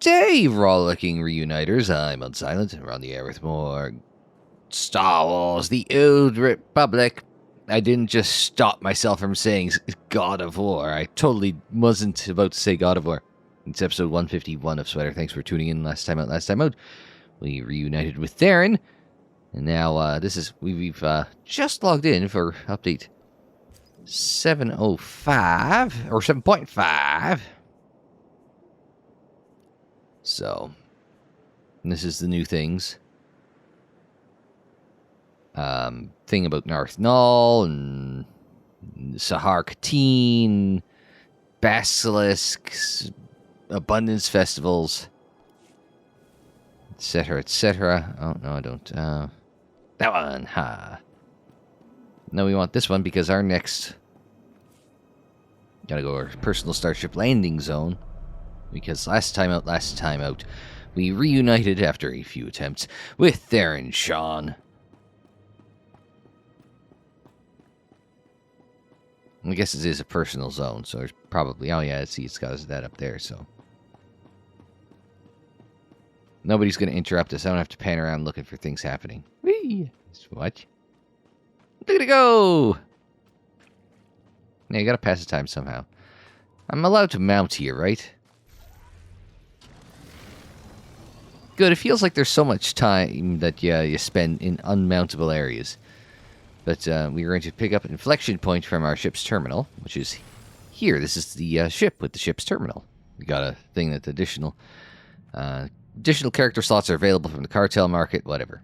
day, rollicking reuniters. I'm Unsilent, and we're on the air with more Star Wars, the Old Republic. I didn't just stop myself from saying God of War. I totally wasn't about to say God of War. It's episode 151 of Sweater. Thanks for tuning in last time out. We reunited with Theron, and now we've just logged in for update 705, or 7.5. So, this is the new things. Thing about Narth Null and Sahar Kateen, Basilisks, Abundance Festivals, etc., etc. Oh, no, I don't. That one, ha. No, we want this one because our next... Gotta go to our personal Starship landing zone. Because last time out, we reunited after a few attempts with Theron Sean. I guess it is a personal zone, so there's probably... Oh, yeah, see, it's got that up there, so... Nobody's going to interrupt us. I don't have to pan around looking for things happening. Whee! What? Look at it go! Yeah, you gotta pass the time somehow. I'm allowed to mount here, right? Good, it feels like there's so much time that you spend in unmountable areas. But we're going to pick up an inflection point from our ship's terminal, which is here. This is the ship with the ship's terminal. We got a thing that additional character slots are available from the cartel market, whatever.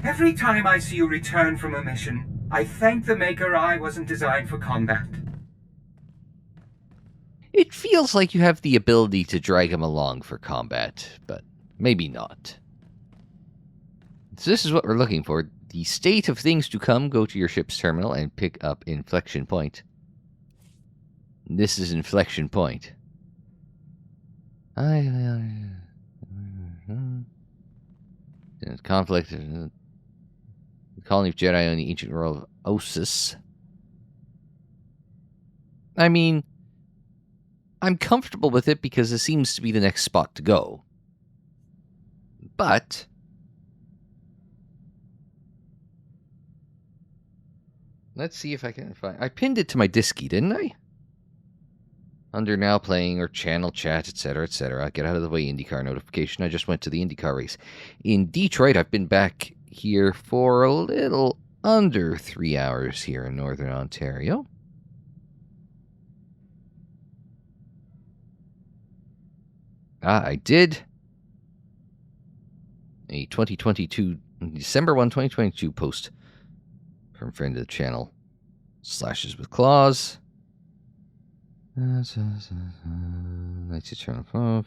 Every time I see you return from a mission, I thank the Maker I wasn't designed for combat. It feels like you have the ability to drag him along for combat, but maybe not. So this is what we're looking for. The state of things to come. Go to your ship's terminal and pick up Inflection Point. This is Inflection Point. Conflict. The colony of Jedi on the ancient world of Ossus. I mean, I'm comfortable with it because it seems to be the next spot to go. But let's see if I can find... I pinned it to my disky, didn't I? Under now playing or channel chat, etc., etc. Get out of the way, IndyCar notification. I just went to the IndyCar race in Detroit. I've been back here for a little under 3 hours here in Northern Ontario. I did a 2022, December 1, 2022 post from friend of the channel, Slashes with Claws. Knights Eternal Flow,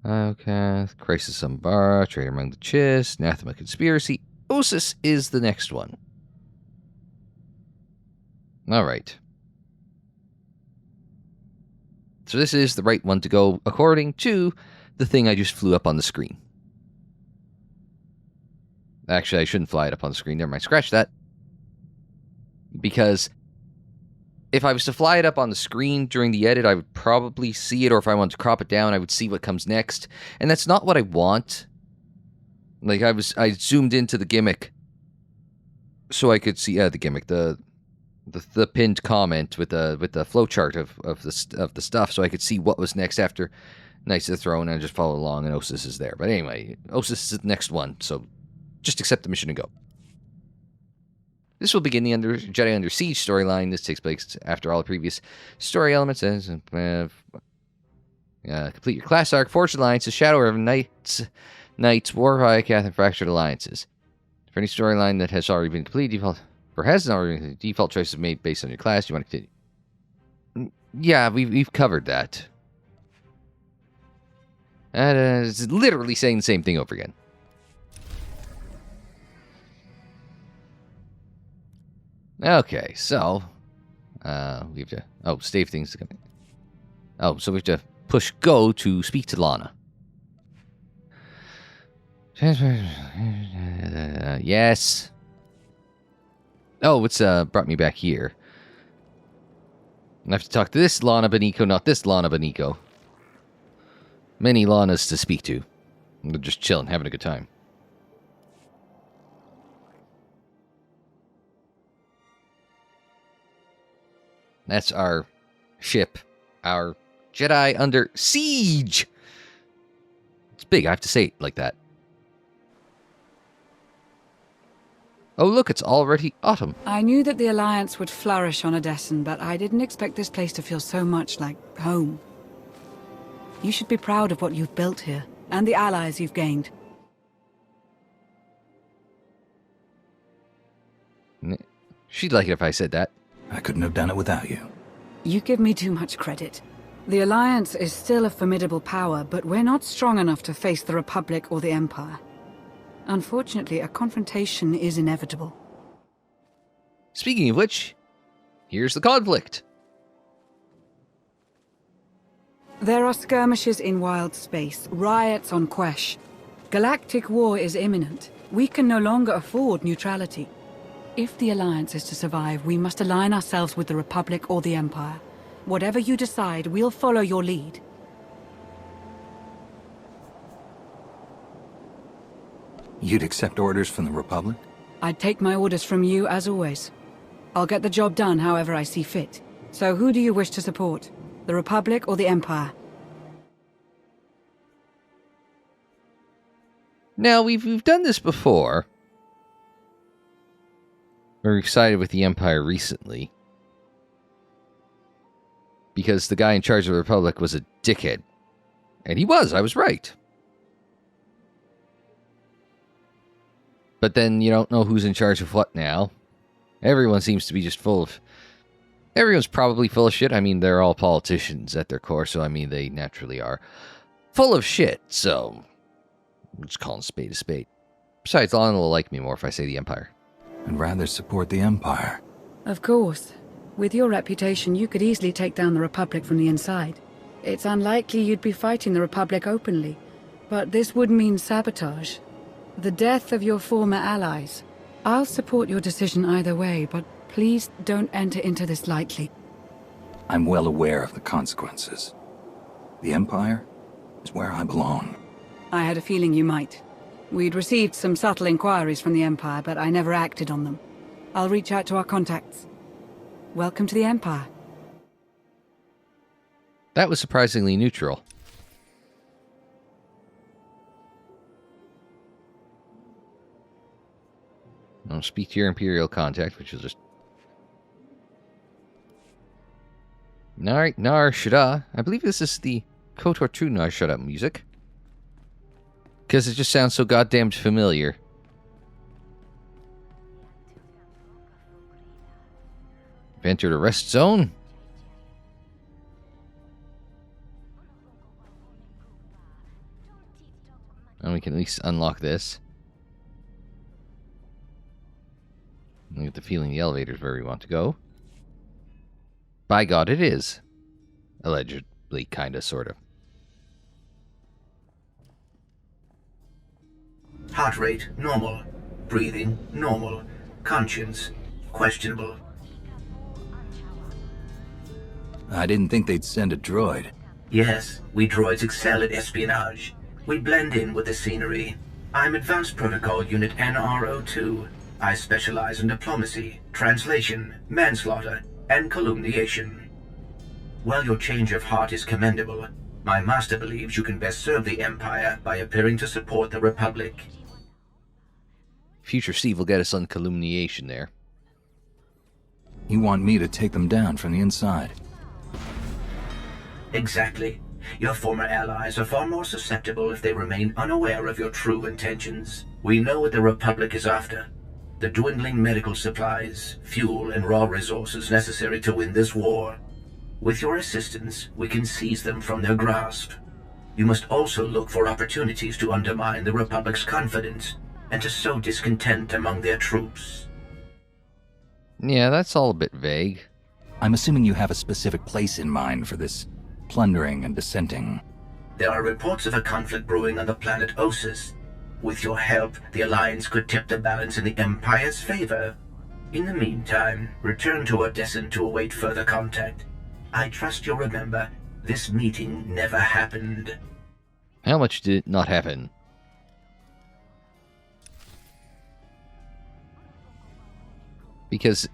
Outcast, Crisis on Bar, Traitor Among the Chiss, Anathema Conspiracy. Ossus is the next one. Alright. So this is the right one to go according to the thing I just flew up on the screen. Actually, I shouldn't fly it up on the screen. Never mind. Scratch that. Because if I was to fly it up on the screen during the edit, I would probably see it, or if I wanted to crop it down, I would see what comes next. And that's not what I want. Like, I zoomed into the gimmick so I could see the gimmick, the pinned comment with the flowchart of the stuff, so I could see what was next after Knights of the Throne, and I just follow along, and Ossus is there. But anyway, Ossus is the next one, so just accept the mission and go. This will begin the Jedi Under Siege storyline. This takes place after all the previous story elements. Complete your class arc, Forged Alliances, Shadow River, Knights, War Vyakath, and Fractured Alliances. For any storyline that has already been completed, default choices made based on your class. You want to continue? Yeah, we've covered that. It's literally saying the same thing over again. Okay, so we have to save things to come in. So we have to push go to speak to Lana. Yes. Oh, what's brought me back here? I have to talk to this Lana Benico, not this Lana Benico. Many Lanas to speak to. They're just chilling, having a good time. That's our ship. Our Jedi under siege. It's big, I have to say it like that. Oh, look, it's already autumn. I knew that the Alliance would flourish on Odessen, but I didn't expect this place to feel so much like home. You should be proud of what you've built here, and the allies you've gained. She'd like it if I said that. I couldn't have done it without you. You give me too much credit. The Alliance is still a formidable power, but we're not strong enough to face the Republic or the Empire. Unfortunately, a confrontation is inevitable. Speaking of which, here's the conflict. There are skirmishes in wild space, riots on Quesh. Galactic war is imminent. We can no longer afford neutrality. If the Alliance is to survive, we must align ourselves with the Republic or the Empire. Whatever you decide, we'll follow your lead. You'd accept orders from the Republic? I'd take my orders from you, as always. I'll get the job done however I see fit. So who do you wish to support? The Republic or the Empire? Now, we've done this before. We've sided with the Empire recently. Because the guy in charge of the Republic was a dickhead. And he was, I was right. But then you don't know who's in charge of what now. Everyone seems to be just full of... Everyone's probably full of shit. I mean, they're all politicians at their core, so I mean, they naturally are full of shit, so... I'm just calling a spade a spade. Besides, Lana will like me more if I say the Empire. I'd rather support the Empire. Of course. With your reputation, you could easily take down the Republic from the inside. It's unlikely you'd be fighting the Republic openly, but this would mean sabotage. The death of your former allies. I'll support your decision either way, but please don't enter into this lightly. I'm well aware of the consequences. The Empire is where I belong. I had a feeling you might. We'd received some subtle inquiries from the Empire, but I never acted on them. I'll reach out to our contacts. Welcome to the Empire. That was surprisingly neutral. I'll speak to your Imperial contact, which is just... Nar Shada. I believe this is the KOTOR 2 Nar Shada music. Because it just sounds so goddamn familiar. We've entered a rest zone. And we can at least unlock this. I get the feeling the elevator's where we want to go. By God, it is. Allegedly, kinda, sorta. Heart rate, normal. Breathing, normal. Conscience, questionable. I didn't think they'd send a droid. Yes, we droids excel at espionage. We blend in with the scenery. I'm Advanced Protocol Unit NRO2. I specialize in diplomacy, translation, manslaughter, and calumniation. While your change of heart is commendable, my master believes you can best serve the Empire by appearing to support the Republic. Future Steve will get us on calumniation there. You want me to take them down from the inside? Exactly. Your former allies are far more susceptible if they remain unaware of your true intentions. We know what the Republic is after. The dwindling medical supplies, fuel, and raw resources necessary to win this war. With your assistance, we can seize them from their grasp. You must also look for opportunities to undermine the Republic's confidence, and to sow discontent among their troops. Yeah, that's all a bit vague. I'm assuming you have a specific place in mind for this plundering and dissenting. There are reports of a conflict brewing on the planet Ossus. With your help, the Alliance could tip the balance in the Empire's favor. In the meantime, return to Odessen to await further contact. I trust you'll remember, this meeting never happened. How much did not happen? Because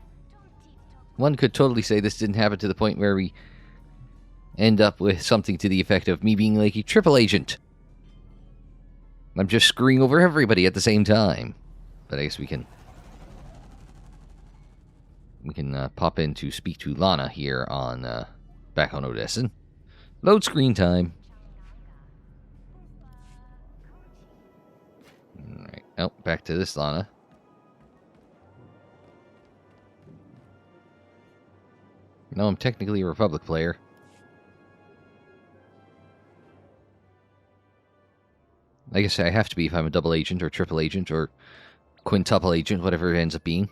one could totally say this didn't happen to the point where we end up with something to the effect of me being like a triple agent. I'm just screwing over everybody at the same time. But I guess we can pop in to speak to Lana here on back on Odessa. Load screen time. Alright. Oh, back to this Lana. No, I'm technically a Republic player. I guess I have to be if I'm a double agent or triple agent or quintuple agent, whatever it ends up being.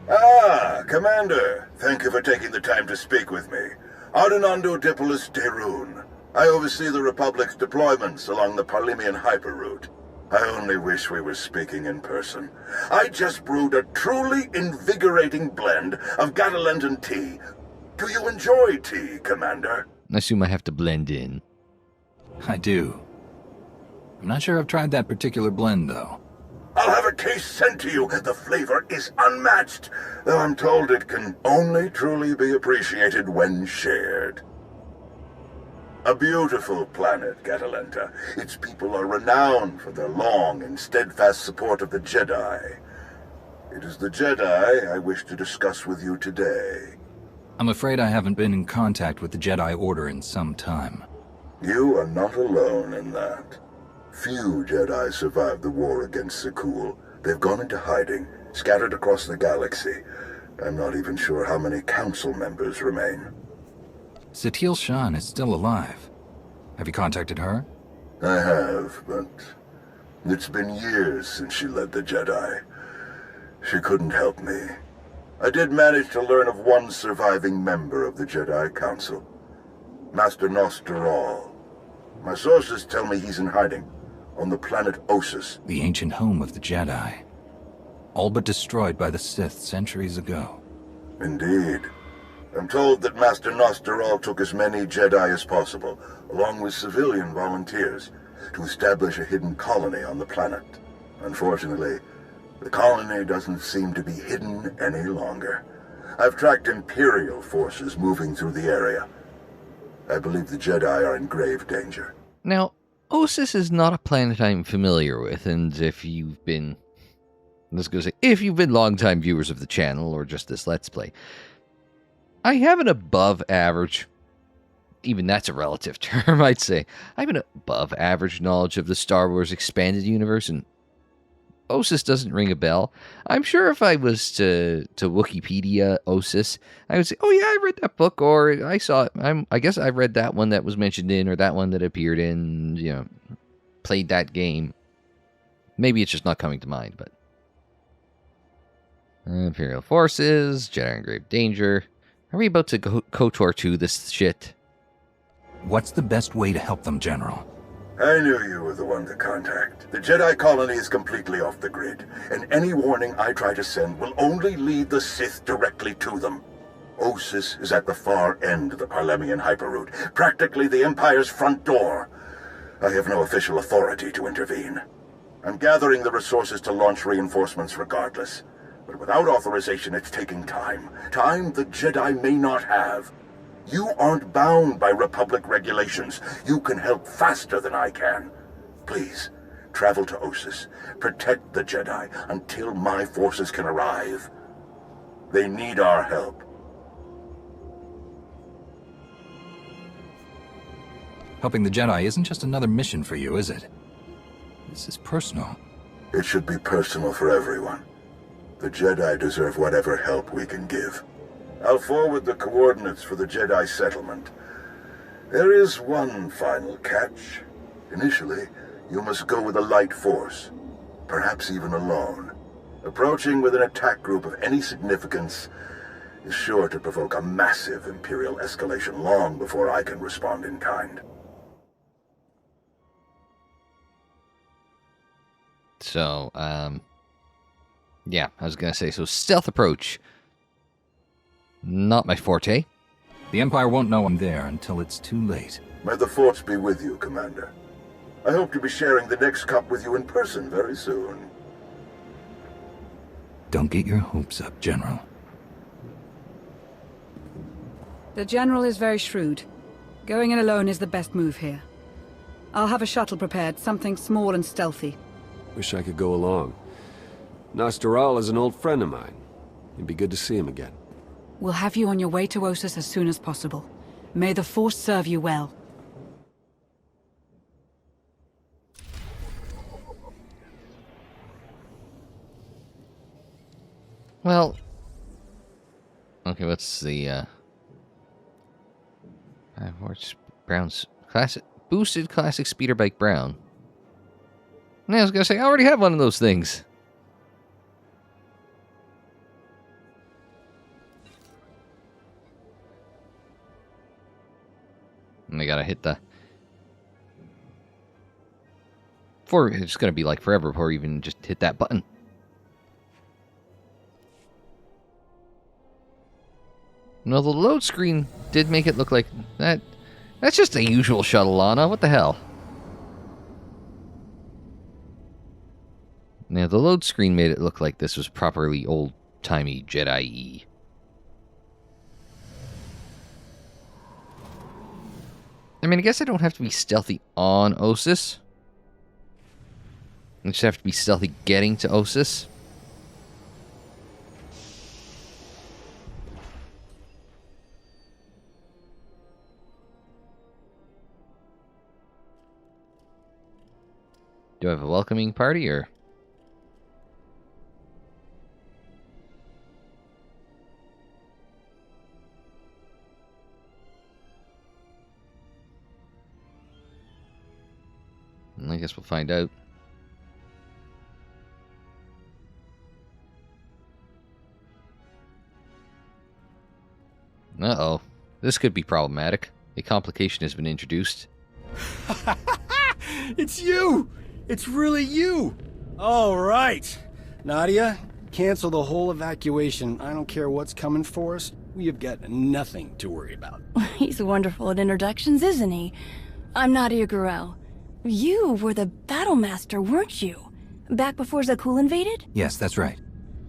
Ah, Commander. Thank you for taking the time to speak with me. Ardinando Dipolis Derun. I oversee the Republic's deployments along the Parlemian hyperroute. I only wish we were speaking in person. I just brewed a truly invigorating blend of Gatalentan tea. Do you enjoy tea, Commander? I assume I have to blend in. I do. I'm not sure I've tried that particular blend, though. I'll have a case sent to you. The flavor is unmatched, though I'm told it can only truly be appreciated when shared. A beautiful planet, Catalenta. Its people are renowned for their long and steadfast support of the Jedi. It is the Jedi I wish to discuss with you today. I'm afraid I haven't been in contact with the Jedi Order in some time. You are not alone in that. Few Jedi survived the war against Sekul. They've gone into hiding, scattered across the galaxy. I'm not even sure how many council members remain. Satil Shan is still alive. Have you contacted her? I have, but it's been years since she led the Jedi. She couldn't help me. I did manage to learn of one surviving member of the Jedi Council, Master Nosteral. My sources tell me he's in hiding, on the planet Ossus. The ancient home of the Jedi. All but destroyed by the Sith centuries ago. Indeed. I'm told that Master Nosteral took as many Jedi as possible, along with civilian volunteers, to establish a hidden colony on the planet. Unfortunately, the colony doesn't seem to be hidden any longer. I've tracked Imperial forces moving through the area. I believe the Jedi are in grave danger. Now, Ossus is not a planet I'm familiar with, and if you've been... let's go say, if you've been longtime viewers of the channel, or just this Let's Play, I have an above average, even that's a relative term, I'd say. I have an above average knowledge of the Star Wars expanded universe, and Ossus doesn't ring a bell. I'm sure if I was to Wikipedia Ossus, I would say, oh yeah, I read that book, or I saw it. I guess I read that one that was mentioned in, or that one that appeared in, played that game. Maybe it's just not coming to mind, but... Imperial forces, Jedi in grave danger. Are we about to go KOTOR 2 this shit? What's the best way to help them, General? I knew you were the one to contact. The Jedi colony is completely off the grid, and any warning I try to send will only lead the Sith directly to them. Ossus is at the far end of the Parlemian hyperroute, practically the Empire's front door. I have no official authority to intervene. I'm gathering the resources to launch reinforcements regardless. But without authorization, it's taking time. Time the Jedi may not have. You aren't bound by Republic regulations. You can help faster than I can. Please, travel to Ossus. Protect the Jedi until my forces can arrive. They need our help. Helping the Jedi isn't just another mission for you, is it? This is personal. It should be personal for everyone. The Jedi deserve whatever help we can give. I'll forward the coordinates for the Jedi settlement. There is one final catch. Initially, you must go with a light force, perhaps even alone. Approaching with an attack group of any significance is sure to provoke a massive Imperial escalation long before I can respond in kind. So, yeah, I was going to say, so stealth approach. Not my forte. The Empire won't know I'm there until it's too late. May the Force be with you, Commander. I hope to be sharing the next cup with you in person very soon. Don't get your hopes up, General. The General is very shrewd. Going in alone is the best move here. I'll have a shuttle prepared, something small and stealthy. Wish I could go along. Nostaral is an old friend of mine. It'd be good to see him again. We'll have you on your way to Ossus as soon as possible. May the Force serve you well. Well... Okay, what's the, Horse Brown's classic... Boosted classic speeder bike Brown. And I was gonna say, I already have one of those things. And I gotta hit the... It's gonna be like forever before you even just hit that button. No, the load screen did make it look like that. That's just a usual shuttle, Lana. What the hell? Now, the load screen made it look like this was properly old-timey Jedi-y. I mean, I guess I don't have to be stealthy on Ossus. I just have to be stealthy getting to Ossus. Do I have a welcoming party, or...? I guess we'll find out. Uh-oh. This could be problematic. A complication has been introduced. It's you! It's really you! All right. Nadia, cancel the whole evacuation. I don't care what's coming for us. We have got nothing to worry about. He's wonderful at introductions, isn't he? I'm Nadia Gurel. You were the battle master, weren't you? Back before Zakul invaded? Yes, that's right.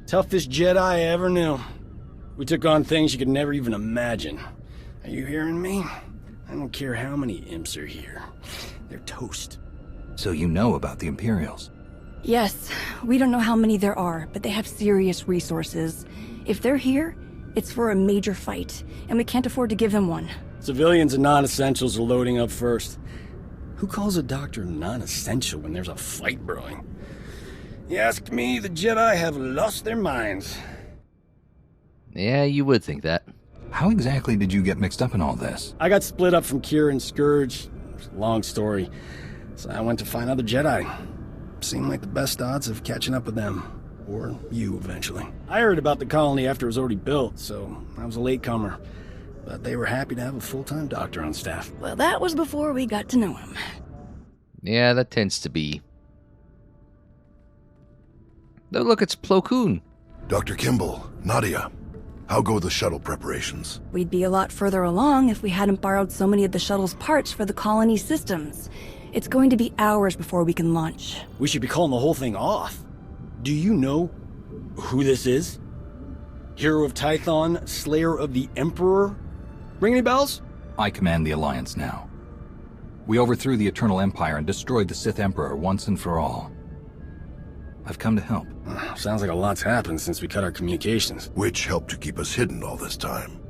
Toughest Jedi I ever knew. We took on things you could never even imagine. Are you hearing me? I don't care how many imps are here. They're toast. So you know about the Imperials? Yes. We don't know how many there are, but they have serious resources. If they're here, it's for a major fight, and we can't afford to give them one. Civilians and non-essentials are loading up first. Who calls a doctor non-essential when there's a fight brewing? You ask me, the Jedi have lost their minds. Yeah, you would think that. How exactly did you get mixed up in all this? I got split up from Kira and Scourge. It's a long story. So I went to find other Jedi. Seemed like the best odds of catching up with them. Or you, eventually. I heard about the colony after it was already built, so I was a latecomer. But they were happy to have a full-time doctor on staff. Well, that was before we got to know him. Yeah, that tends to be. Oh, look, it's Plo Koon. Dr. Kimball, Nadia, how go the shuttle preparations? We'd be a lot further along if we hadn't borrowed so many of the shuttle's parts for the colony systems. It's going to be hours before we can launch. We should be calling the whole thing off. Do you know who this is? Hero of Tython, Slayer of the Emperor? Ring any bells? I command the Alliance now. We overthrew the Eternal Empire and destroyed the Sith Emperor once and for all. I've come to help. Sounds like a lot's happened since we cut our communications. Which helped to keep us hidden all this time.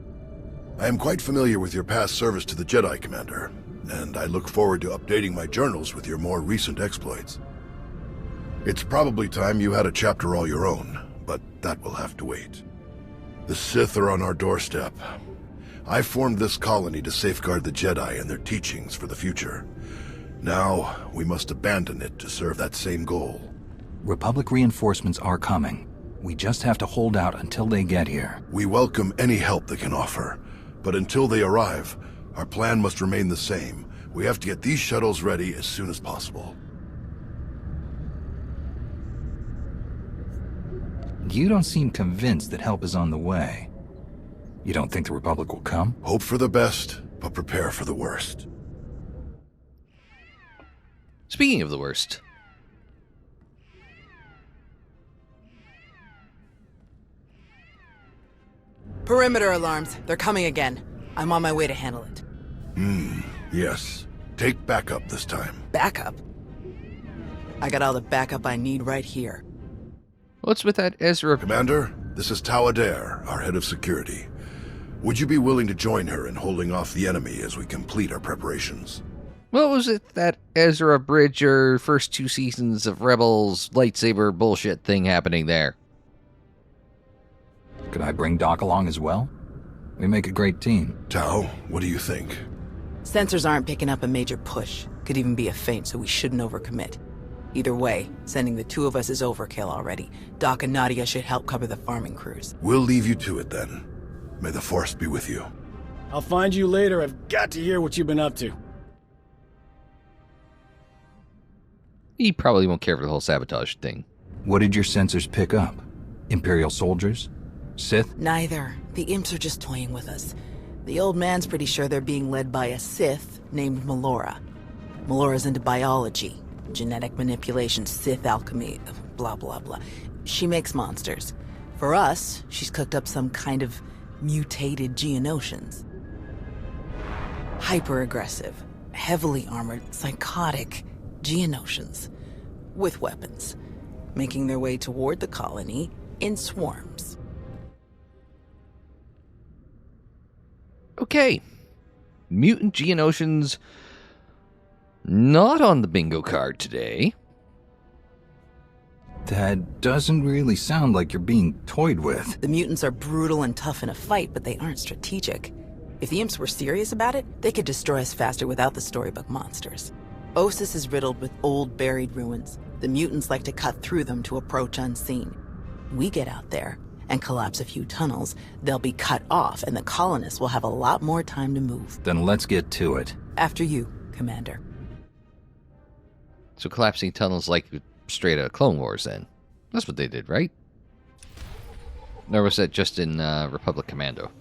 I am quite familiar with your past service to the Jedi, Commander, and I look forward to updating my journals with your more recent exploits. It's probably time you had a chapter all your own, but that will have to wait. The Sith are on our doorstep. I formed this colony to safeguard the Jedi and their teachings for the future. Now, we must abandon it to serve that same goal. Republic reinforcements are coming. We just have to hold out until they get here. We welcome any help they can offer, but until they arrive, our plan must remain the same. We have to get these shuttles ready as soon as possible. You don't seem convinced that help is on the way. You don't think the Republic will come? Hope for the best, but prepare for the worst. Speaking of the worst. Perimeter alarms. They're coming again. I'm on my way to handle it. Yes. Take backup this time. Backup? I got all the backup I need right here. What's with that Ezra? Commander, this is Tau Adair, our head of security. Would you be willing to join her in holding off the enemy as we complete our preparations? What was it that Ezra Bridger first 2 seasons of Rebels lightsaber bullshit thing happening there? Could I bring Doc along as well? We make a great team. Tau, what do you think? Sensors aren't picking up a major push. Could even be a feint, so we shouldn't overcommit. Either way, sending the 2 of us is overkill already. Doc and Nadia should help cover the farming crews. We'll leave you to it then. May the Force be with you. I'll find you later. I've got to hear what you've been up to. He probably won't care for the whole sabotage thing. What did your sensors pick up? Imperial soldiers? Sith? Neither. The imps are just toying with us. The old man's pretty sure they're being led by a Sith named Melora. Melora's into biology, genetic manipulation, Sith alchemy, blah blah blah. She makes monsters. For us, she's cooked up some kind of mutated Geonosians. Hyper-aggressive, heavily armored, psychotic Geonosians. With weapons. Making their way toward the colony in swarms. Okay. Mutant Geonosians not on the bingo card today. That doesn't really sound like you're being toyed with. The mutants are brutal and tough in a fight, but they aren't strategic. If the imps were serious about it, they could destroy us faster without the storybook monsters. Osis is riddled with old buried ruins. The mutants like to cut through them to approach unseen. We get out there and collapse a few tunnels, they'll be cut off and the colonists will have a lot more time to move. Then let's get to it. After you, Commander. So collapsing tunnels like straight out of Clone Wars then. That's what they did, right? Or was that just in Republic Commando?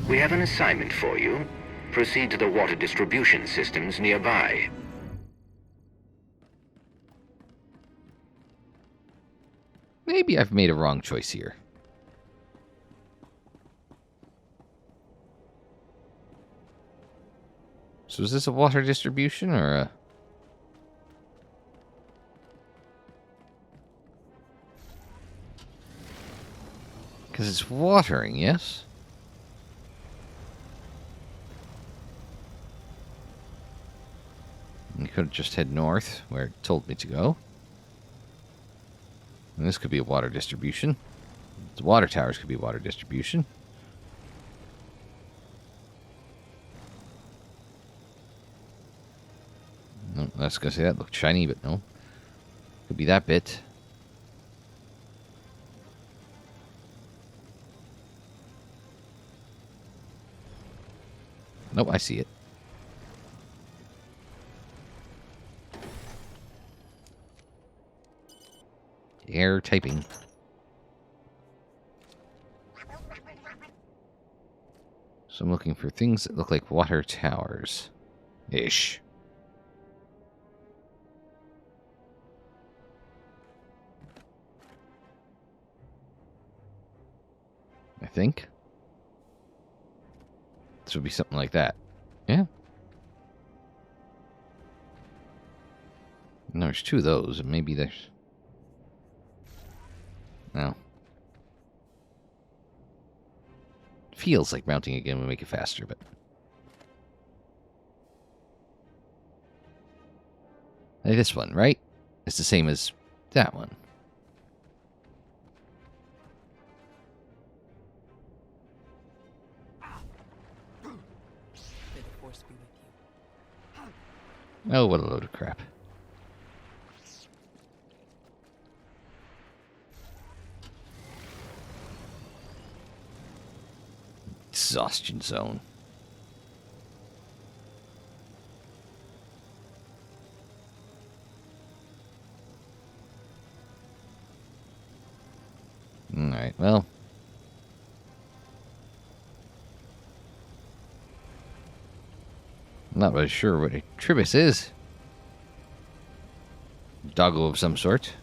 We have an assignment for you. Proceed to the water distribution systems nearby. Maybe I've made a wrong choice here. So is this a water distribution or a... Because it's watering, yes? You could have just head north, where it told me to go. And this could be a water distribution. The water towers could be water distribution. No, I was going to say that looked shiny, but no. Could be that bit. Nope, I see it. Air typing. So I'm looking for things that look like water towers. Ish. I think. This would be something like that. Yeah. And there's 2 of those, and maybe there's... No. Feels like mounting again would make it faster, but... Like this one, right? It's the same as that one. Oh, what a load of crap. Exhaustion zone. Alright, well. Not really sure what a Tribus is. Doggo of some sort.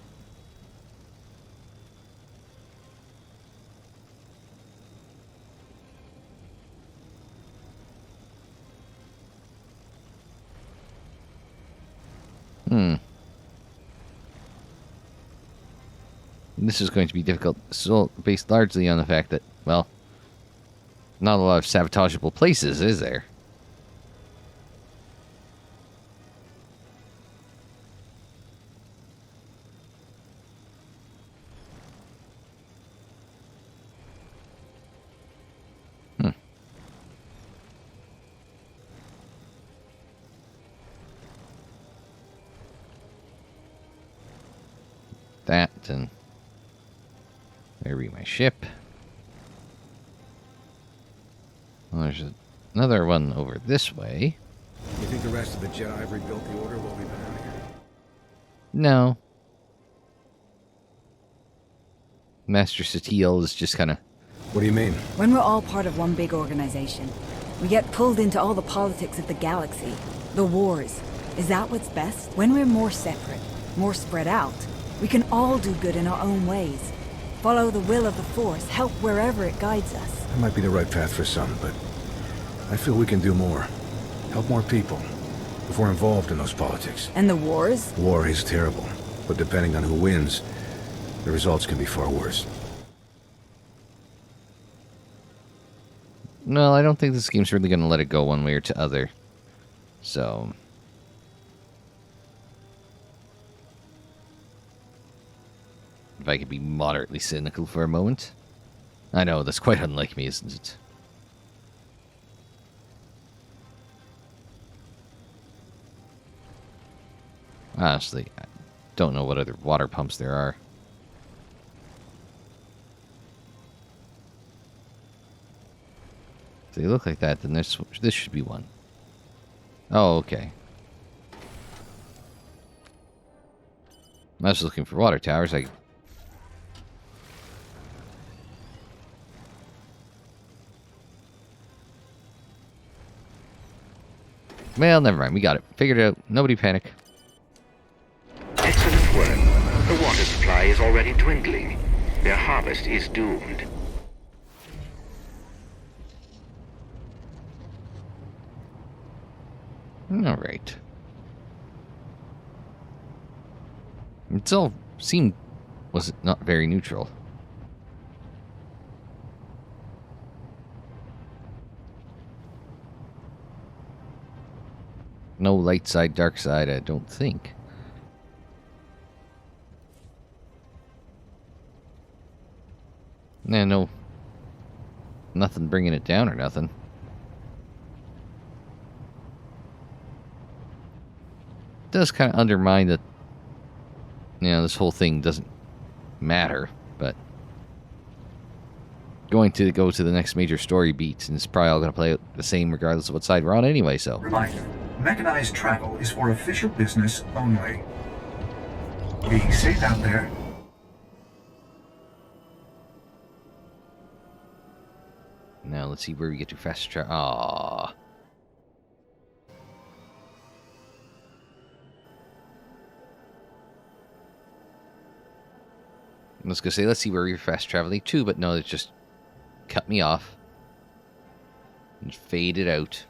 This is going to be difficult. This is all based largely on the fact that, well, not a lot of sabotageable places, is there? That, and there be my ship. Well, there's another one over this way. You think the rest of the Jedi have rebuilt the Order while we've been out here? No. Master Satele is just kind of... What do you mean? When we're all part of one big organization, we get pulled into all the politics of the galaxy. The wars. Is that what's best? When we're more separate, more spread out, we can all do good in our own ways. Follow the will of the Force, help wherever it guides us. That might be the right path for some, but I feel we can do more. Help more people. If we're involved in those politics. And the wars? War is terrible, but depending on who wins, the results can be far worse. No, I don't think this game's really going to let it go one way or to other. So... if I could be moderately cynical for a moment. I know, that's quite unlike me, isn't it? Honestly, I don't know what other water pumps there are. If they look like that, then this should be one. Oh, okay. I was looking for water towers. Well, never mind. We got it. Figured it out. Nobody panic. Excellent work. The water supply is already dwindling. Their harvest is doomed. All right. It all seemed... was it not very neutral? No light side, dark side, I don't think. Nah, no. Nothing bringing it down or nothing. It does kind of undermine that, you know, this whole thing doesn't matter, but going to go to the next major story beat, and it's probably all going to play out the same regardless of what side we're on anyway, so. Reminder, mechanized travel is for official business only. Be safe out there. Now let's see where we get to fast travel. Aww. I was gonna say, let's see where we're fast traveling to, but no, it just cut me off and faded out.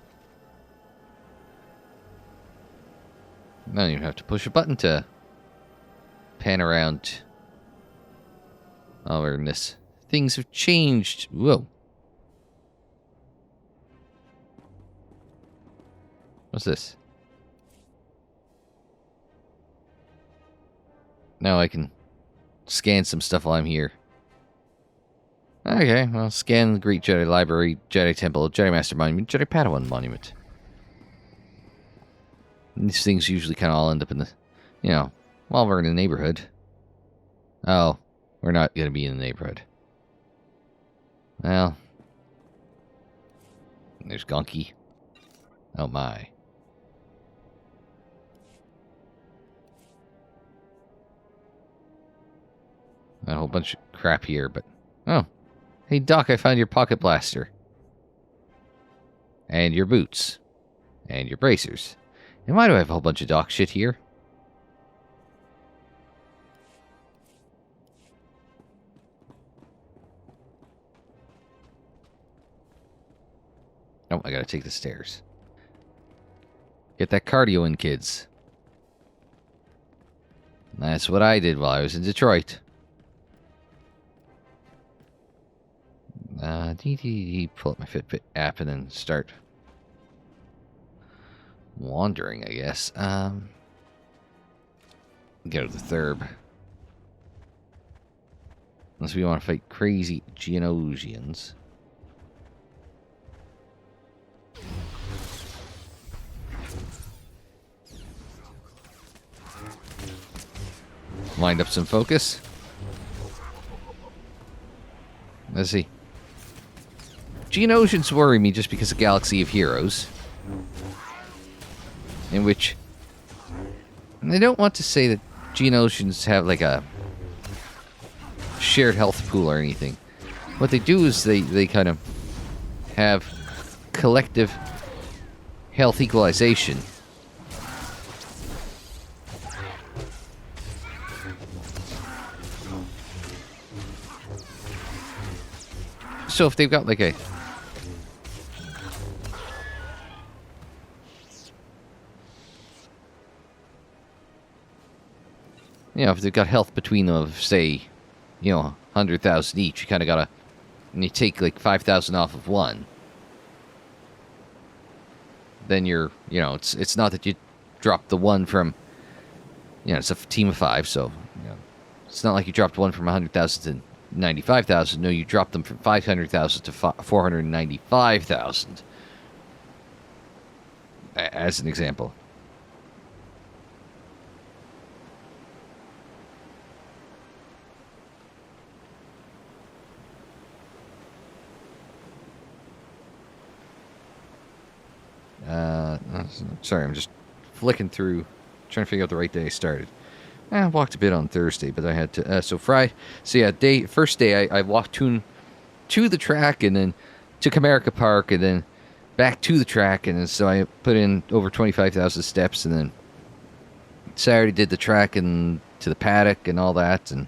I don't even have to push a button to pan around. Oh, we're in this. Things have changed. Whoa. What's this? Now I can scan some stuff while I'm here. Okay, well, scan the Great Jedi Library, Jedi Temple, Jedi Master Monument, Jedi Padawan Monument. And these things usually kind of all end up in the, you know, while we're in the neighborhood. Oh, we're not going to be in the neighborhood. Well, there's Gunky. Oh my. A whole bunch of crap here, but... Oh. Hey, Doc, I found your pocket blaster. And your boots. And your bracers. And why do I have a whole bunch of dock shit here? Oh, I gotta take the stairs. Get that cardio in, kids. That's what I did while I was in Detroit. Pull up my Fitbit app and then start wandering, I guess. Go to the Thurb. Unless we want to fight crazy Geonosians. Wind up some focus. Let's see. Geonosians worry me just because of Galaxy of Heroes. In which... And I don't want to say that Geonosians have like a shared health pool or anything. What they do is they kind of have collective health equalization. So if they've got like a... You know, if they've got health between them of, say, 100,000 each, you kind of gotta... And you take like 5,000 off of one. Then you're, it's not that you drop the one from... it's a team of 5, so... it's not like you dropped one from 100,000 to 95,000. No, you dropped them from 500,000 to 495,000. As an example. Sorry, I'm just flicking through, trying to figure out the right day I started. I walked a bit on Thursday, but I had to... first day, I walked to the track, and then took America Park, and then back to the track, and then so I put in over 25,000 steps, and then Saturday did the track and to the paddock and all that, and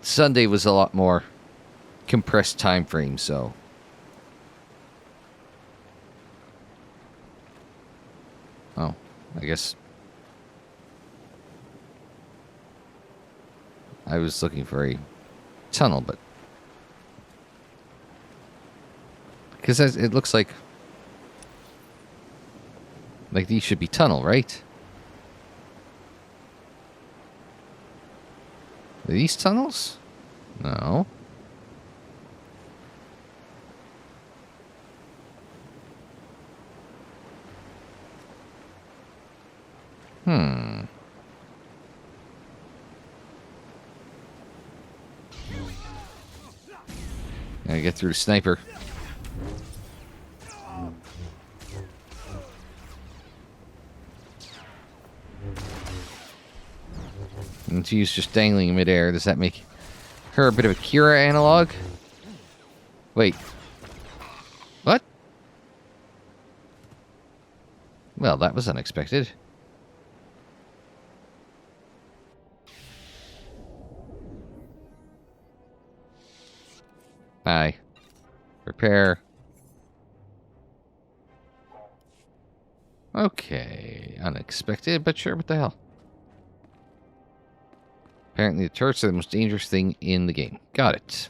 Sunday was a lot more compressed time frame, so... Oh, I guess... I was looking for a tunnel, but... Because it looks like... Like these should be tunnel, right? Are these tunnels? No. Gotta get through the sniper. And she's just dangling in midair. Does that make her a bit of a Kira analog? Wait. What? Well, that was unexpected. Hi. Repair. Okay. Unexpected, but sure, what the hell? Apparently the turrets are the most dangerous thing in the game. Got it.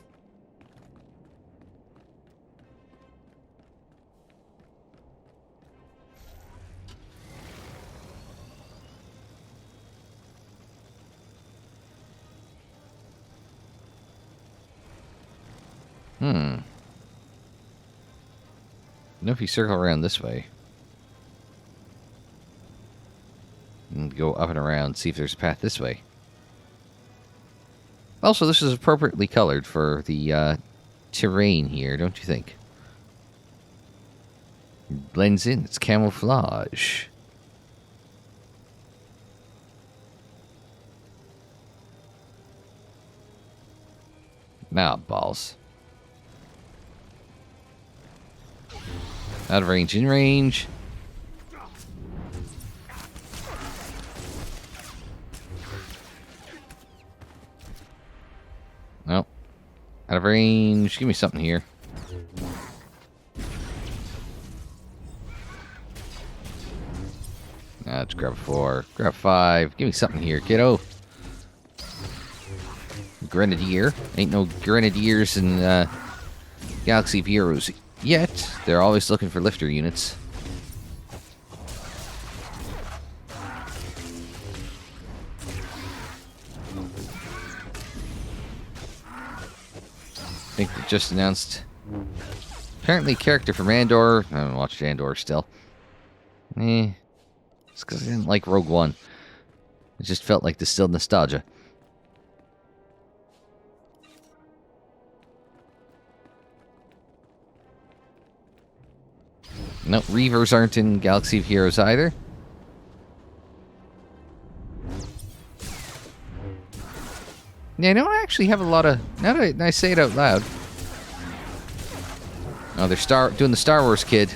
Know if you circle around this way and go up and around, see if there's a path this way. Also, this is appropriately colored for the terrain here, don't you think? It blends in. It's camouflage. Now, balls. Out of range, in range. range. Give me something here. Let's grab 4. Grab 5. Give me something here, kiddo. Grenadier. Ain't no Grenadiers in Galaxy of Heroes yet. They're always looking for lifter units. I think they just announced apparently character from Andor. I haven't watched Andor still. It's because I didn't like Rogue One. It just felt like distilled nostalgia. No, Reavers aren't in Galaxy of Heroes either. Yeah, I don't actually have a lot of... Now that I say it out loud. Oh, they're doing the Star Wars kid.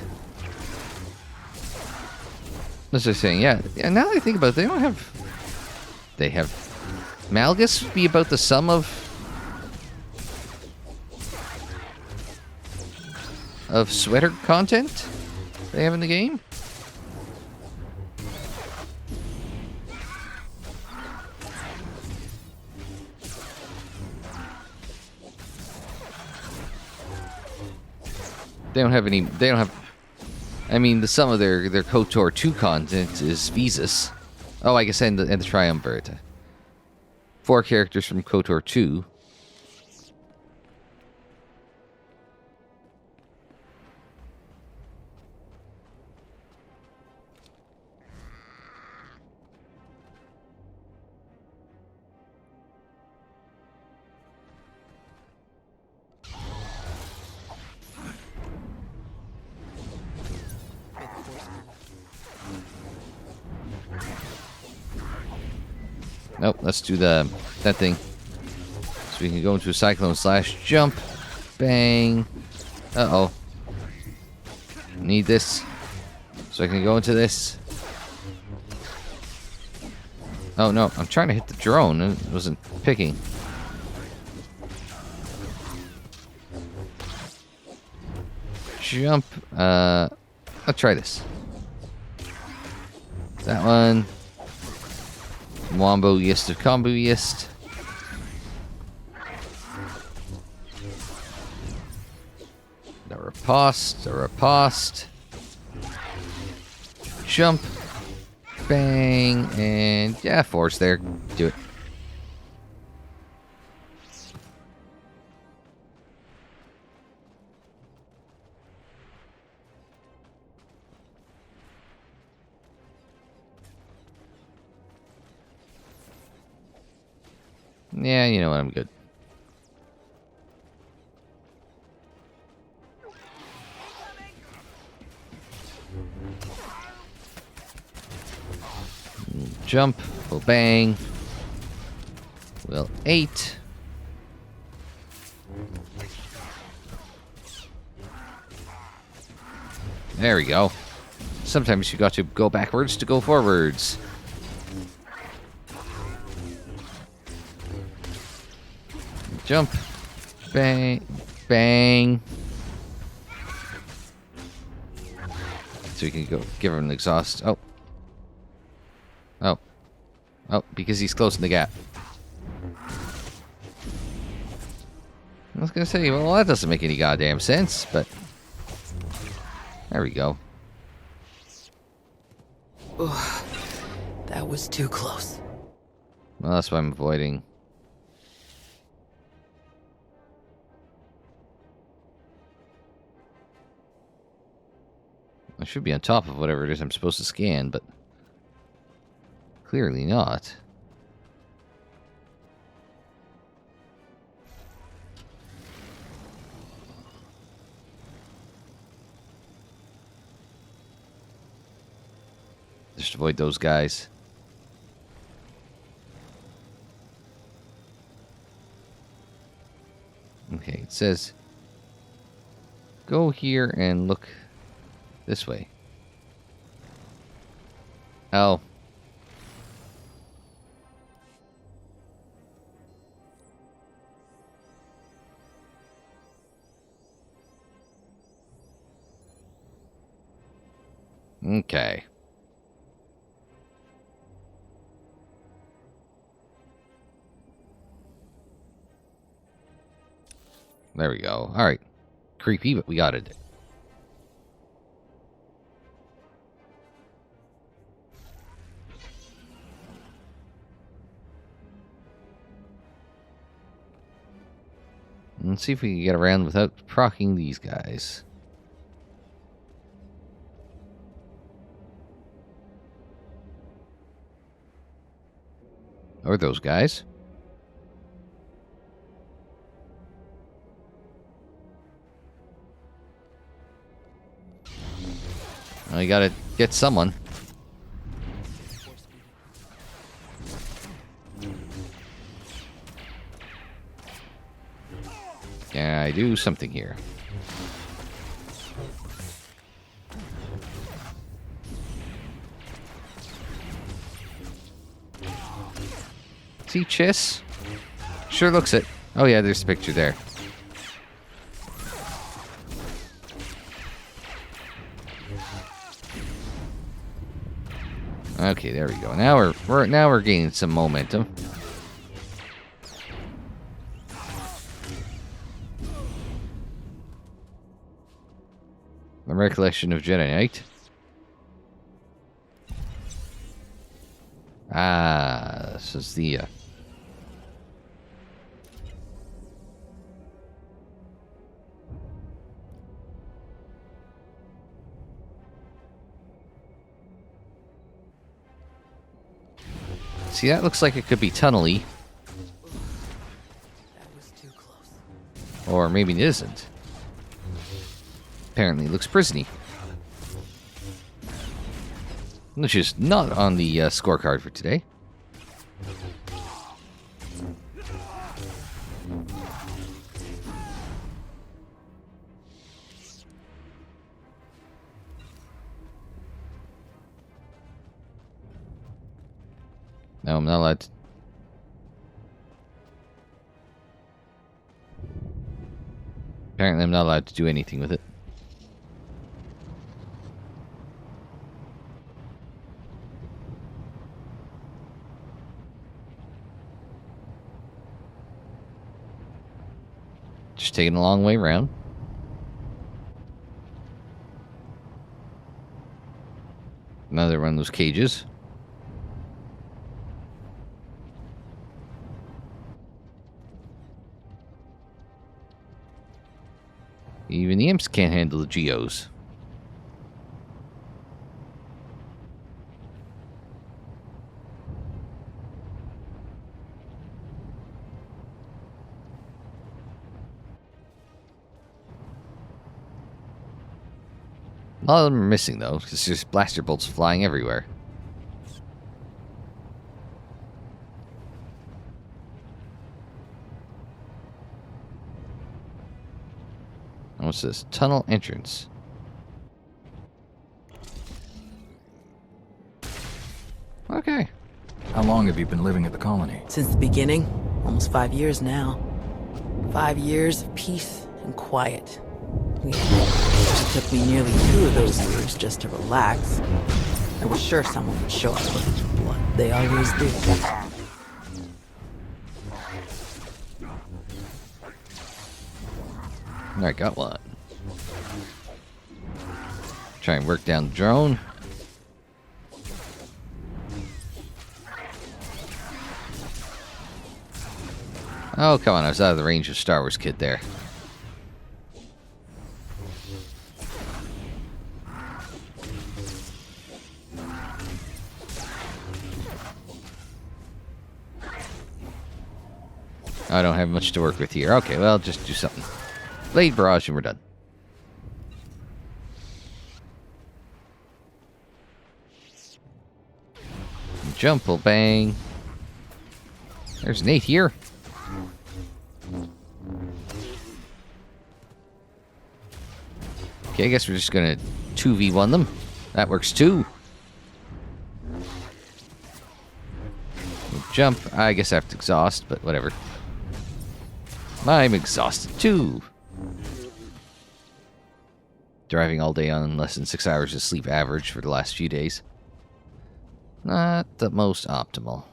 That's what they're saying, yeah. Now that I think about it, they don't have... They have... Malgus be about the sum of sweater content they have in the game? They don't have any... They don't have... I mean, the sum of their KOTOR 2 content is Visas. Oh, I guess and the Triumvirate. 4 characters from KOTOR 2. Nope, let's do that thing. So we can go into a cyclone slash jump. Bang. Uh-oh. Need this. So I can go into this. Oh no, I'm trying to hit the drone. It wasn't picking. Jump. I'll try this. That one. Wombo-yist of combo-yist. The riposte. Jump. Bang. And yeah, 4's there. Do it. Yeah, you know what, I'm good. Jump, we'll bang. We'll 8. There we go. Sometimes you got to go backwards to go forwards. Jump. Bang. Bang. So we can go give him an exhaust. Oh. Oh. Oh, because he's closing the gap. I was going to say, well, that doesn't make any goddamn sense, but... There we go. Ugh, that was too close. Well, that's why I'm avoiding... I should be on top of whatever it is I'm supposed to scan, but clearly not. Just avoid those guys. Okay, it says go here and look this way. Oh. Okay. There we go. Alright. Creepy, but we got it. Let's see if we can get around without proccing these guys. Or those guys. Well, you gotta get someone. Can I do something here? See Chiss? Sure looks it. Oh yeah, there's a picture there. Okay, there we go. Now we're gaining some momentum. The recollection of Jedi Knight. Ah, this is the See, that looks like it could be tunnely. Or maybe it isn't. Apparently it looks prisony. Which is not on the scorecard for today. No, I'm not allowed to. Apparently I'm not allowed to do anything with it. Just taking a long way around. Another one of those cages. Even the imps can't handle the geos. A lot of them are missing, though, because there's blaster bolts flying everywhere. What's this? Tunnel entrance. Okay. How long have you been living at the colony? Since the beginning. Almost 5 years now. 5 years of peace and quiet. It took me nearly 2 of those years just to relax. I was sure someone would show up with blood. They always do. I got one. Try and work down the drone. Oh, come on. I was out of the range of Star Wars Kid there. I don't have much to work with here. Okay, well, just do something. Blade barrage and we're done. Jump will bang. There's Nate here. Okay, I guess we're just gonna 2v1 them. That works too. Jump. I guess I have to exhaust, but whatever. I'm exhausted too. driving all day on less than 6 hours of sleep average for the last few days. Not the most optimal.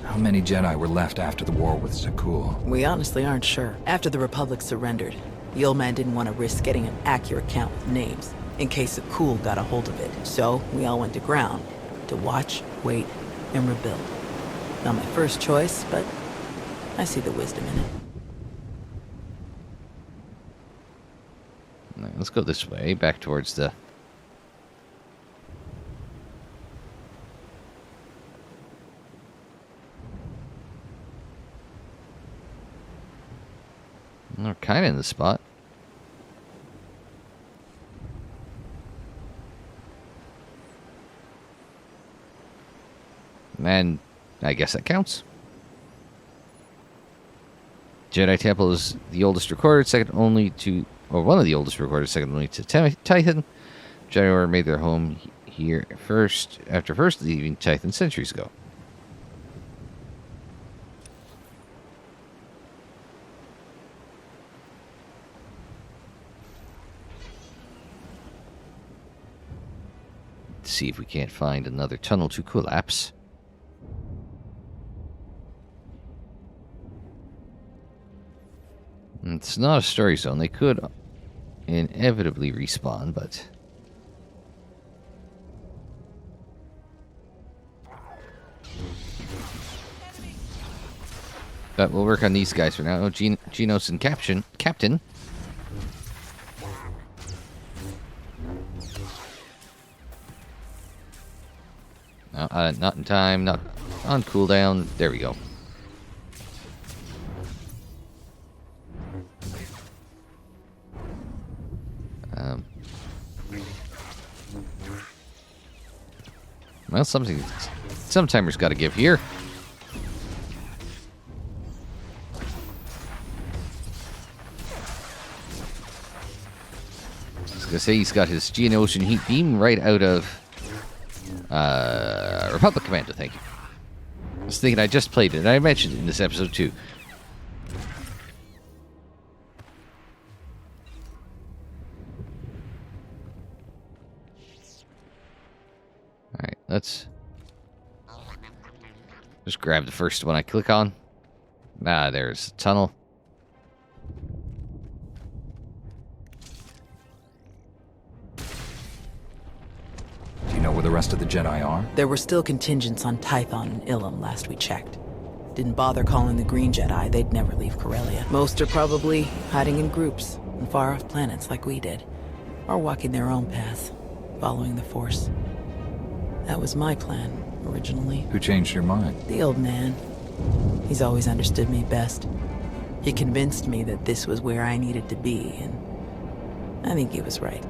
How many Jedi were left after the war with Zakul? We honestly aren't sure. After the Republic surrendered, the old man didn't want to risk getting an accurate count with names, in case Zakul got a hold of it. So, we all went to ground, to watch, wait, and rebuild. Not my first choice, but I see the wisdom in it. Right, let's go this way, back towards the... We're kind of in the spot. And I guess that counts. Jedi Temple is the oldest recorded, second only to... or one of the oldest recorded, second only to Titan. Jedi Order made their home here after first leaving Titan centuries ago. Let's see if we can't find another tunnel to collapse. It's not a story zone. They could inevitably respawn, but... But we'll work on these guys for now. Oh, Genos and Captain. Not in time, not on cooldown. There we go. Well, some timer's got to give here. I was gonna say he's got his Geonosian heat beam right out of Republic Commando. Thank you. I was thinking I just played it. I mentioned it in this episode too. Alright, let's just grab the first one I click on. Ah, there's a tunnel. Do you know where the rest of the Jedi are? There were still contingents on Tython and Ilum last we checked. Didn't bother calling the Green Jedi, they'd never leave Corellia. Most are probably hiding in groups on far-off planets like we did, or walking their own path, following the Force. That was my plan, originally. Who changed your mind? The old man. He's always understood me best. He convinced me that this was where I needed to be, and I think he was right.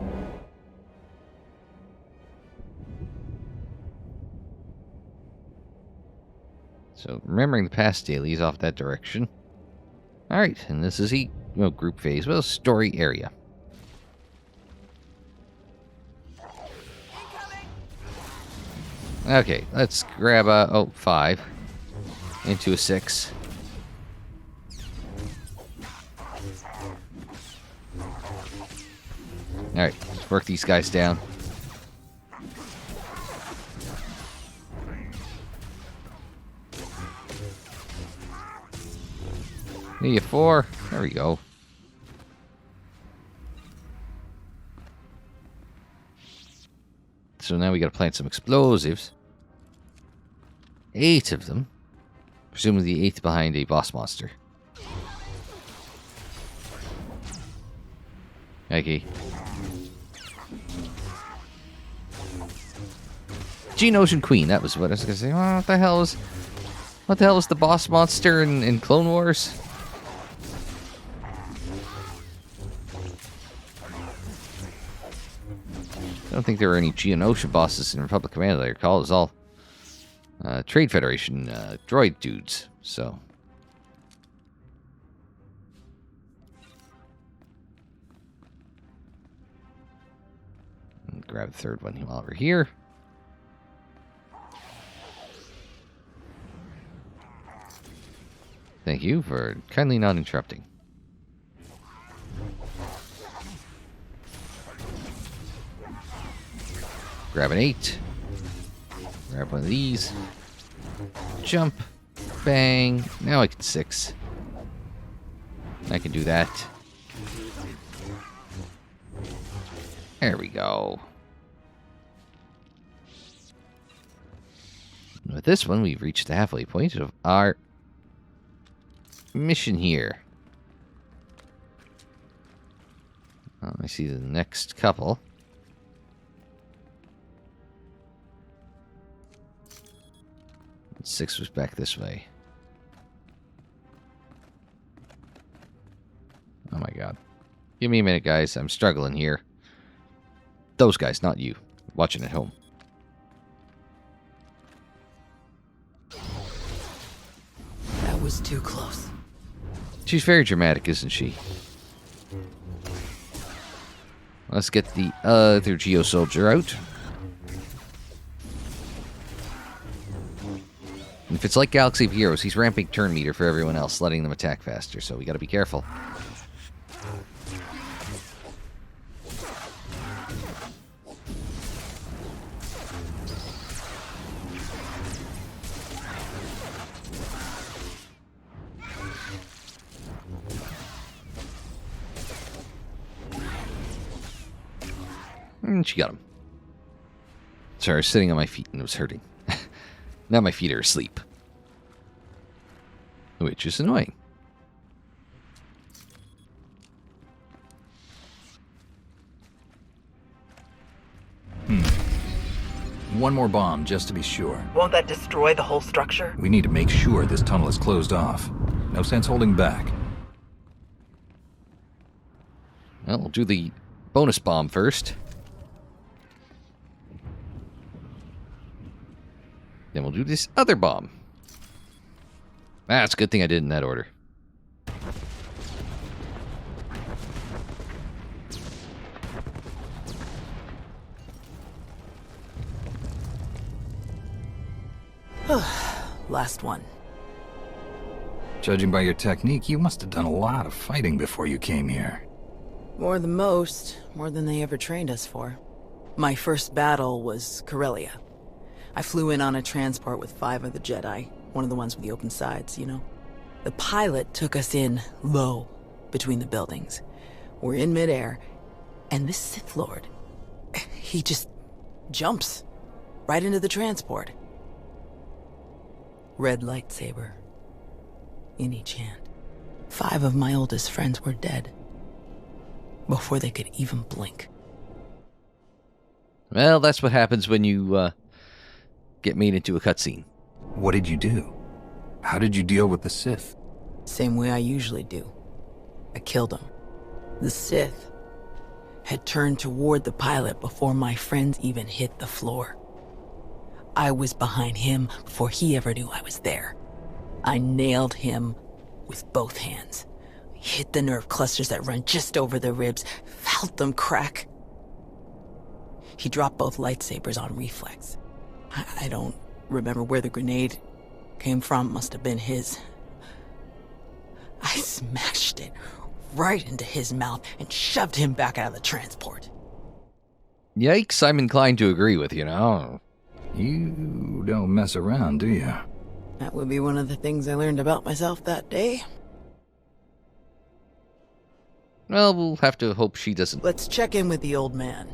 So, remembering the past dailies off that direction. Alright, and this is group phase. Well, story area. Okay, let's grab a 5 into a 6. Alright, let's work these guys down. Need a 4. There we go. So now we gotta plant some explosives. 8 of them. Presumably the 8th behind a boss monster. Okay. Geonosian Queen, that was what I was gonna say. What the hell is the boss monster in Clone Wars? I don't think there were any Geonosian bosses in Republic Commando that I recall. It was all Trade Federation droid dudes, so... Grab the third one while we're here. Thank you for kindly not interrupting. Grab an 8. Grab one of these. Jump. Bang. Now I can 6. I can do that. There we go. With this one, we've reached the halfway point of our mission here. I see the next couple. And 6 was back this way. Oh my god. Give me a minute, guys. I'm struggling here. Those guys, not you. Watching at home. That was too close. She's very dramatic, isn't she? Let's get the other Geo Soldier out. And if it's like Galaxy of Heroes, he's ramping turn meter for everyone else, letting them attack faster, so we gotta be careful. And she got him. Sorry, I was sitting on my feet and it was hurting. Now my feet are asleep. Which is annoying. One more bomb, just to be sure. Won't that destroy the whole structure? We need to make sure this tunnel is closed off. No sense holding back. Well, we'll do the bonus bomb first. Then we'll do this other bomb. It's a good thing I did in that order. Last one. Judging by your technique, you must have done a lot of fighting before you came here. More than most. More than they ever trained us for. My first battle was Corellia. I flew in on a transport with 5 of the Jedi. One of the ones with the open sides, you know. The pilot took us in low between the buildings. We're in midair, and this Sith Lord, he just jumps right into the transport. Red lightsaber in each hand. 5 of my oldest friends were dead before they could even blink. Well, that's what happens when you get made into a cutscene. What did you do? How did you deal with the Sith? Same way I usually do. I killed him. The Sith had turned toward the pilot before my friends even hit the floor. I was behind him before he ever knew I was there. I nailed him with both hands. Hit the nerve clusters that run just over the ribs, felt them crack. He dropped both lightsabers on reflex. I don't remember where the grenade came from. Must have been his. I smashed it right into his mouth and shoved him back out of the transport. Yikes, I'm inclined to agree with you now. You don't mess around, do you? That would be one of the things I learned about myself that day. Well, we'll have to hope she doesn't... Let's check in with the old man.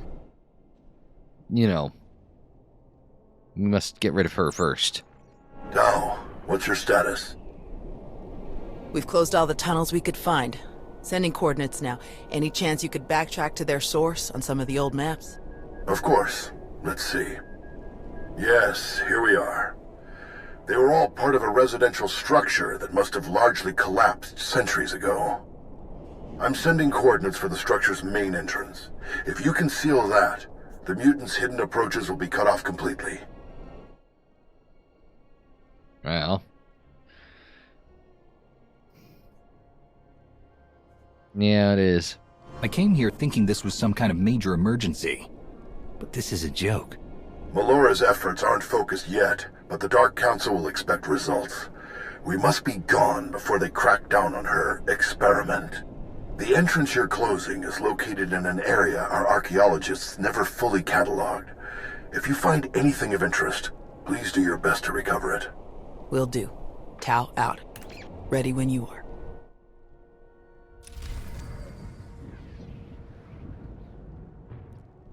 You know, we must get rid of her first. Now, what's your status? We've closed all the tunnels we could find. Sending coordinates now. Any chance you could backtrack to their source on some of the old maps? Of course. Let's see. Yes, here we are. They were all part of a residential structure that must have largely collapsed centuries ago. I'm sending coordinates for the structure's main entrance. If you can seal that, the mutants' hidden approaches will be cut off completely. Well. Yeah, it is. I came here thinking this was some kind of major emergency. But this is a joke. Melora's efforts aren't focused yet, but the Dark Council will expect results. We must be gone before they crack down on her experiment. The entrance you're closing is located in an area our archaeologists never fully cataloged. If you find anything of interest, please do your best to recover it. Will do. Tau out. Ready when you are.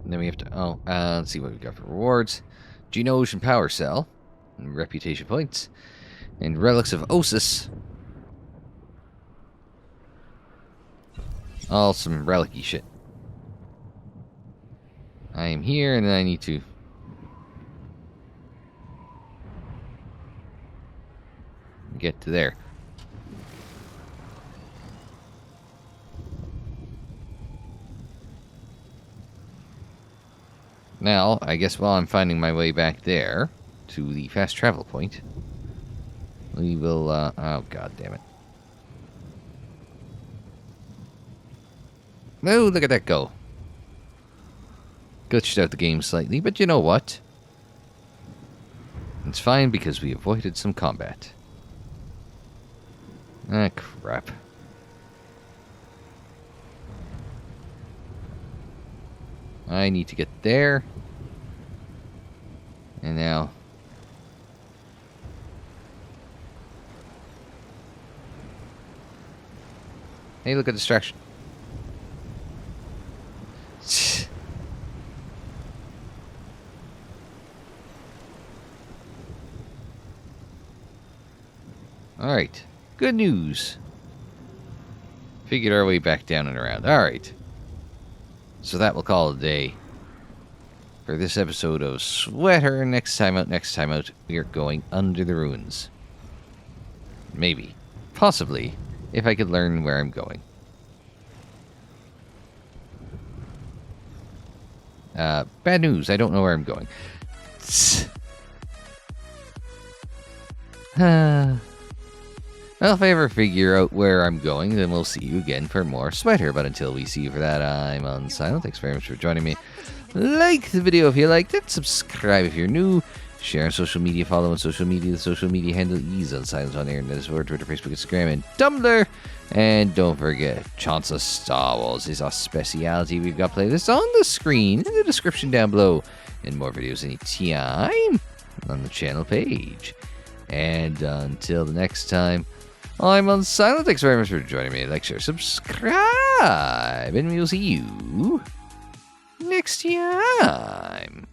And then we have to, let's see what we got for rewards. Geno Ocean Power Cell, and reputation points, and relics of Osis. All some relic-y shit. I am here, and then I need to get to there. Now, I guess while I'm finding my way back there to the fast travel point, we will, oh god damn it. Oh, look at that go. Glitched out the game slightly, but you know what? It's fine because we avoided some combat. Ah, crap. I need to get there. And now... Hey, look at distraction. Alright. Good news. Figured our way back down and around. Alright. So that will call it a day for this episode of Sweater. Next time out, we are going under the ruins. Maybe. Possibly. If I could learn where I'm going. Bad news. I don't know where I'm going. Well, if I ever figure out where I'm going, then we'll see you again for more Sweater. But until we see you for that, I'm Unsilent. Thanks very much for joining me. Like the video if you liked it. Subscribe if you're new. Share on social media. Follow on social media. The social media handle is Unsilent on air. Twitter, Facebook, Instagram, and Tumblr. And don't forget, Chancellor Star Wars is our speciality. We've got playlists on the screen in the description down below. And more videos anytime on the channel page. And until the next time, I'm Unsilent. Thanks very much for joining me. Like, share, subscribe, and we'll see you next time.